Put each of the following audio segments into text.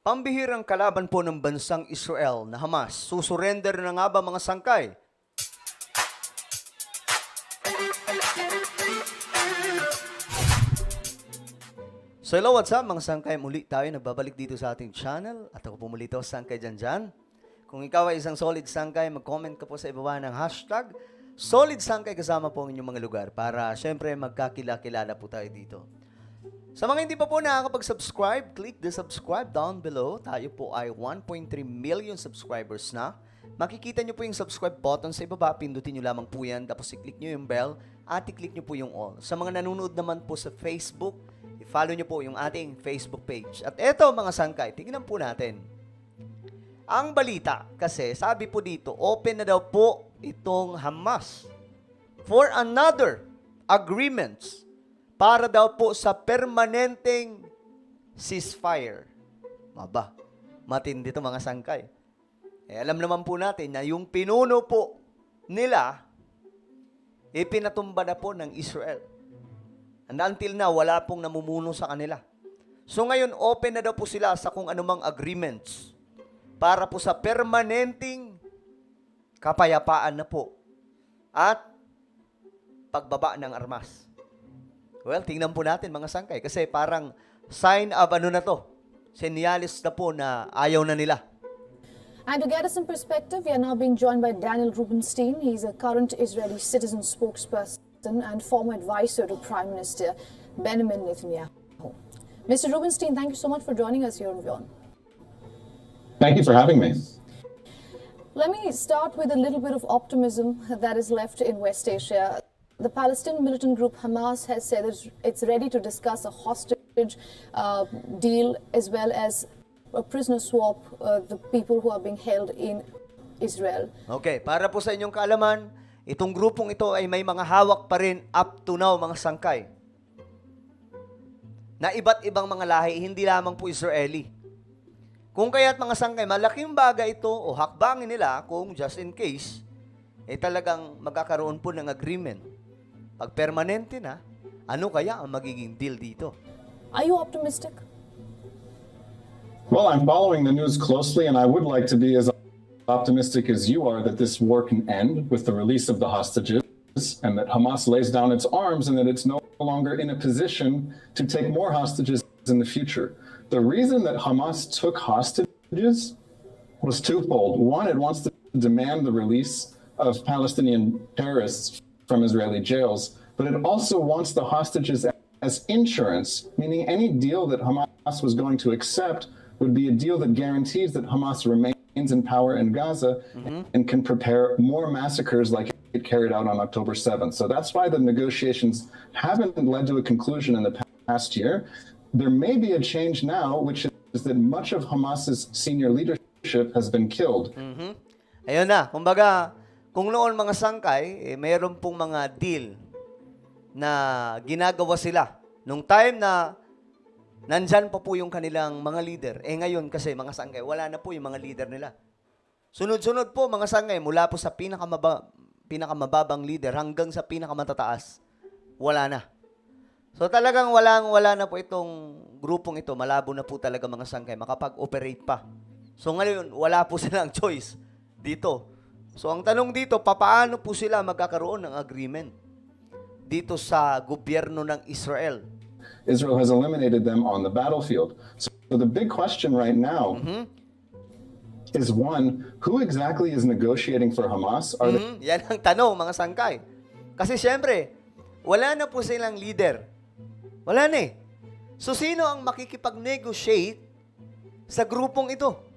Pambihirang kalaban po ng bansang Israel na Hamas. Susurrender na nga ba mga sangkay? So hello, what's up mga sangkay? Muli tayo nagbabalik dito sa ating channel. At ako po muli ito, Sangkay Janjan. Kung ikaw ay isang solid sangkay, mag-comment ka po sa ibaba ng hashtag solid sangkay kasama po ang inyong mga lugar para syempre magkakilala po tayo dito. Sa mga hindi pa po nakakapag-subscribe, click the subscribe down below. Tayo po ay 1.3 million subscribers na. Makikita nyo po yung subscribe button sa ibaba. Pindutin nyo lamang po yan. Tapos i-click nyo yung bell at i-click nyo po yung all. Sa mga nanonood naman po sa Facebook, i-follow nyo po yung ating Facebook page. At eto mga sangkay, tingnan po natin. Ang balita, kasi sabi po dito, open na daw po itong Hamas for another agreements para daw po sa permanenteng ceasefire. Maba, matindi ito mga sangkay. Alam naman po natin na yung pinuno po nila, ipinatumba na po ng Israel. And until now, wala pong namumuno sa kanila. So ngayon, open na daw po sila sa kung anumang agreements para po sa permanenteng kapayapaan na po at pagbaba ng armas. Well, tingnan po natin mga sangkay kasi parang sign of ano na to, senyalis na po na ayaw na nila. And to get us some perspective, we are now being joined by Daniel Rubenstein. He's a current Israeli citizen spokesperson and former advisor to Prime Minister Benjamin Netanyahu. Mr. Rubenstein, thank you so much for joining us here on Beyond. Thank you for having me. Let me start with a little bit of optimism that is left in West Asia. The Palestinian militant group Hamas has said that it's ready to discuss a hostage deal as well as a prisoner swap the people who are being held in Israel. Okay, para po sa inyong kaalaman, itong grupong ito ay may mga hawak pa rin up to now mga sangkay. Na iba't ibang mga lahi, hindi lamang po Israeli. Kung kaya't mga sangkay, malaking bagay ito o hakbangin nila kung just in case, talagang magkakaroon po ng agreement. Pag permanente na, ano kaya ang magiging deal dito? Are you optimistic? Well, I'm following the news closely, and I would like to be as optimistic as you are that this war can end with the release of the hostages and that Hamas lays down its arms and that it's no longer in a position to take more hostages in the future. The reason that Hamas took hostages was twofold. One, it wants to demand the release of Palestinian terrorists from Israeli jails, but it also wants the hostages as insurance, meaning any deal that Hamas was going to accept would be a deal that guarantees that Hamas remains in power in Gaza and can prepare more massacres like it carried out on October 7th. So that's why the negotiations haven't led to a conclusion in the past year. There may be a change now, which is that much of Hamas's senior leadership has been killed. Ayun na, kumbaga, kung noon mga sangkay, mayroon pong mga deal na ginagawa sila. Nung time na nandyan pa po yung kanilang mga leader, ngayon kasi mga sangkay, wala na po yung mga leader nila. Sunod-sunod po mga sangkay, mula po sa pinakamababang leader hanggang sa pinakamataas, wala na. So talagang wala na po itong grupong ito, malabo na po talaga mga sangkay, makapag-operate pa. So ngayon, wala po silang choice dito. So ang tanong dito, papaano po sila magkakaroon ng agreement dito sa gobyerno ng Israel? Israel has eliminated them on the battlefield. So the big question right now is one, who exactly is negotiating for Hamas? Are they... Yan ang tanong mga sangkay. Kasi syempre, wala na po silang leader. Wala na eh. So sino ang makikipag-negotiate sa grupong ito?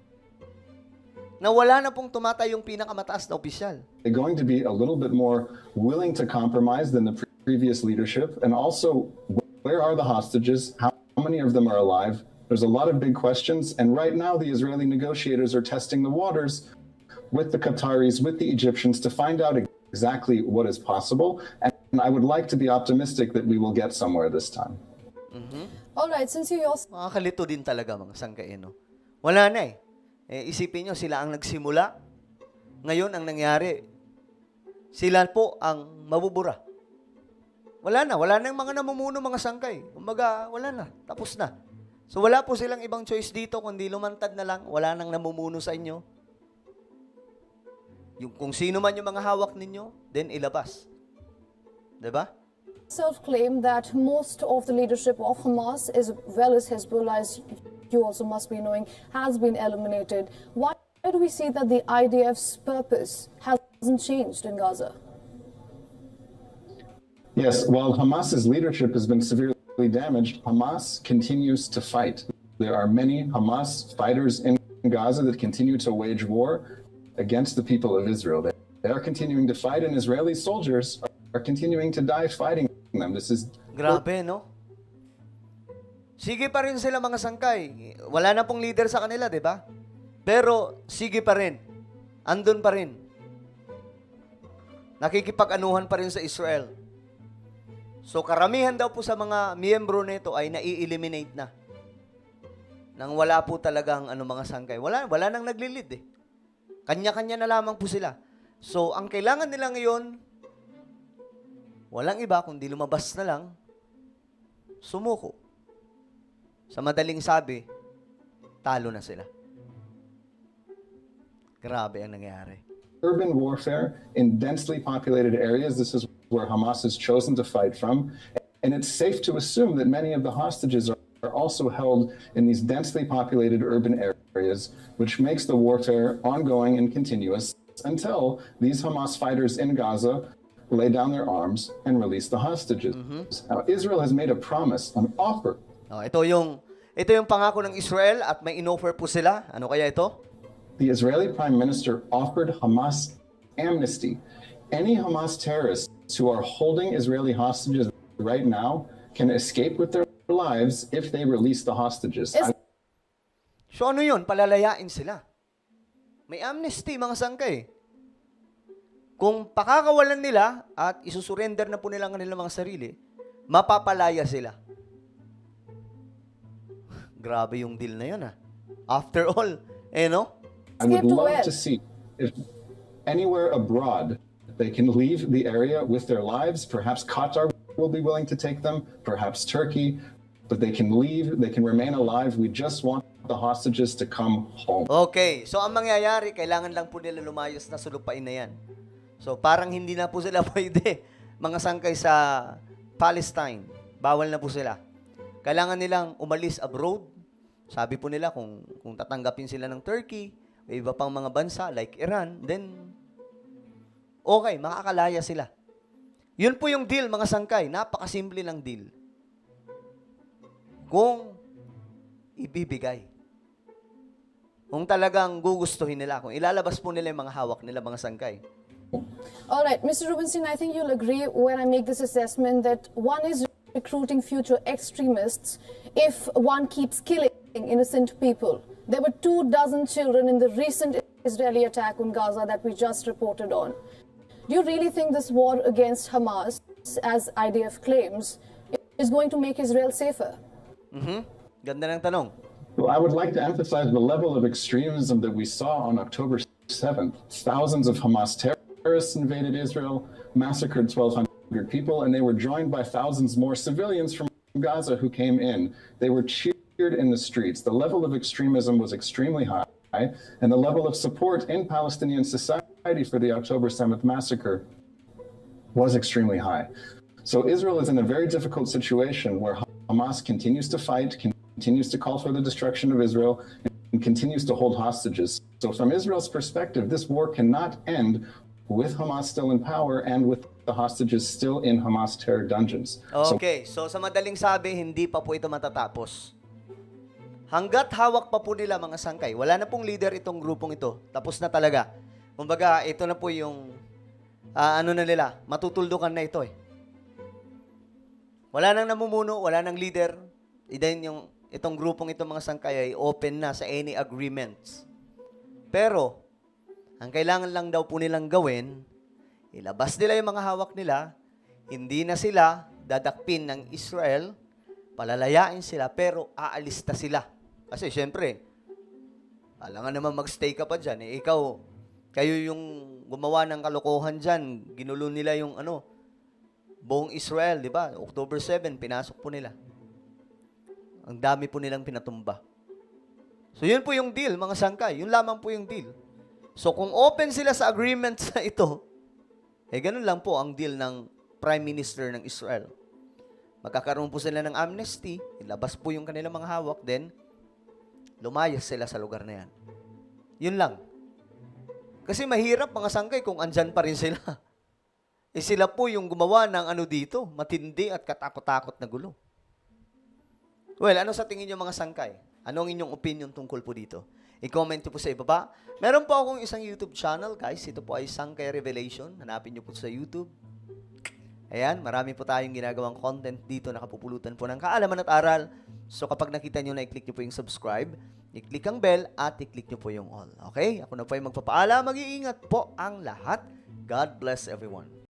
Na wala na pong tumatay yung pinakamataas na opisyal. They're going to be a little bit more willing to compromise than the previous leadership. And also, where are the hostages? How many of them are alive? There's a lot of big questions. And right now, the Israeli negotiators are testing the waters with the Qataris, with the Egyptians to find out exactly what is possible. And I would like to be optimistic that we will get somewhere this time. All right, since you also... Makakalito din talaga mga sangkay, no? Wala na eh. Isipin nyo, sila ang nagsimula. Ngayon, ang nangyari, sila po ang mabubura. Wala na yung mga namumuno, mga sangkay. Kumbaga, wala na. Tapos na. So wala po silang ibang choice dito kundi lumantad na lang, wala nang namumuno sa inyo. Yung kung sino man yung mga hawak ninyo, then ilabas. 'Di ba? Self-claim that most of the leadership of Hamas, as well as Hezbollah, as you also must be knowing, has been eliminated. Why do we see that the IDF's purpose hasn't changed in Gaza? Yes, while Hamas's leadership has been severely damaged, Hamas continues to fight. There are many Hamas fighters in Gaza that continue to wage war against the people of Israel. They are continuing to fight, and Israeli soldiers are continuing to die fighting them. This is Grabe, no? Sige pa rin sila mga sangkay. Wala na pong leader sa kanila, di ba? Pero sige pa rin. Andun pa rin. Nakikipag-anuhan pa rin sa Israel. So karamihan daw po sa mga miyembro nito ay nai-eliminate na. Nang wala po talagang mga sangkay. Wala nang naglilid eh. Kanya-kanya na lamang po sila. So ang kailangan nila ngayon, walang iba kundi lumabas na lang, sumuko. Sa madaling sabi, talo na sila. Grabe ang nangyayari. urban warfare in densely populated areas. This is where Hamas has chosen to fight from. And it's safe to assume that many of the hostages are also held in these densely populated urban areas, which makes the warfare ongoing and continuous until these Hamas fighters in Gaza lay down their arms and release the hostages. Now, Israel has made a promise, an offer. Ito yung pangako ng Israel at may inoffer po sila. Ano kaya ito? The Israeli Prime Minister offered Hamas amnesty. Any Hamas terrorists who are holding Israeli hostages right now can escape with their lives if they release the hostages. So ano yun? Palalayain sila. May amnesty, mga sangkay. Kung pakakawalan nila at isusurrender na po nila ang kanilang mga sarili, mapapalaya sila. Grabe yung deal na yun, ha? After all, no? I would love to see if anywhere abroad they can leave the area with their lives. Perhaps Qatar will be willing to take them, perhaps Turkey, but they can leave, they can remain alive. We just want the hostages to come home. Okay, so ang mangyayari, kailangan lang po nila lumayos na sulupain na yan. So parang hindi na po sila pwede mga sangkay sa Palestine. Bawal na po sila. Kailangan nilang umalis abroad. Sabi po nila kung tatanggapin sila ng Turkey, o iba pang mga bansa like Iran, then okay, makakalaya sila. Yun po yung deal, mga sangkay. Napakasimple ng deal. Kung ibibigay. Kung talagang gugustuhin nila, kung ilalabas po nila yung mga hawak nila, mga sangkay. All right, Mr. Rubinstein, I think you'll agree when I make this assessment that one is recruiting future extremists if one keeps killing innocent people. There were 24 children in the recent Israeli attack on Gaza that we just reported on. Do you really think this war against Hamas, as IDF claims, is going to make Israel safer? Ganda ng tanong. Well, I would like to emphasize the level of extremism that we saw on October 7th. Thousands of Hamas terrorists invaded Israel, massacred 1,200 people, and they were joined by thousands more civilians from Gaza who came in. They were cheered in the streets. The level of extremism was extremely high, and the level of support in Palestinian society for the October 7th massacre was extremely high. So Israel is in a very difficult situation where Hamas continues to fight, continues to call for the destruction of Israel, and continues to hold hostages. So from Israel's perspective, this war cannot end with Hamas still in power and with the hostages still in Hamas terror dungeons. Okay, so sa madaling sabi, hindi pa po ito matatapos. Hanggat hawak pa po nila, mga sangkay, wala na pong leader itong grupong ito. Tapos na talaga. Kumbaga, ito na po yung, ano na nila, matutuldukan na ito eh. Wala nang namumuno, wala nang leader. Then itong grupong ito, mga sangkay, ay open na sa any agreements. Pero, ang kailangan lang daw po nilang gawin, ilabas nila yung mga hawak nila, hindi na sila dadakpin ng Israel, palalayain sila, pero aalis na sila. Kasi syempre, alangan naman magstay ka pa dyan. Kayo yung gumawa ng kalokohan dyan, ginulo nila yung buong Israel, di ba? October 7, pinasok po nila. Ang dami po nilang pinatumba. So, yun po yung deal, mga sangkay. Yun lamang po yung deal. So, kung open sila sa agreement sa ito, ganun lang po ang deal ng Prime Minister ng Israel. Magkakaroon po sila ng amnesty, ilabas po yung kanilang mga hawak, then lumayas sila sa lugar na yan. Yun lang. Kasi mahirap, mga sangkay, kung andyan pa rin sila. Sila po yung gumawa ng dito, matindi at katakot-takot na gulo. Well, ano sa tingin nyo, mga sangkay? Ano ang inyong opinion tungkol po dito? I-comment nyo po sa ibaba. Meron po akong isang YouTube channel, guys. Ito po ay Sangkay Revelation. Hanapin nyo po sa YouTube. Ayan, marami po tayong ginagawang content dito na kapupulutan po ng kaalaman at aral. So kapag nakita nyo na, i-click nyo po yung subscribe, i-click ang bell, at i-click nyo po yung all. Okay? Ako na po ay magpapaalam. Mag-iingat po ang lahat. God bless everyone.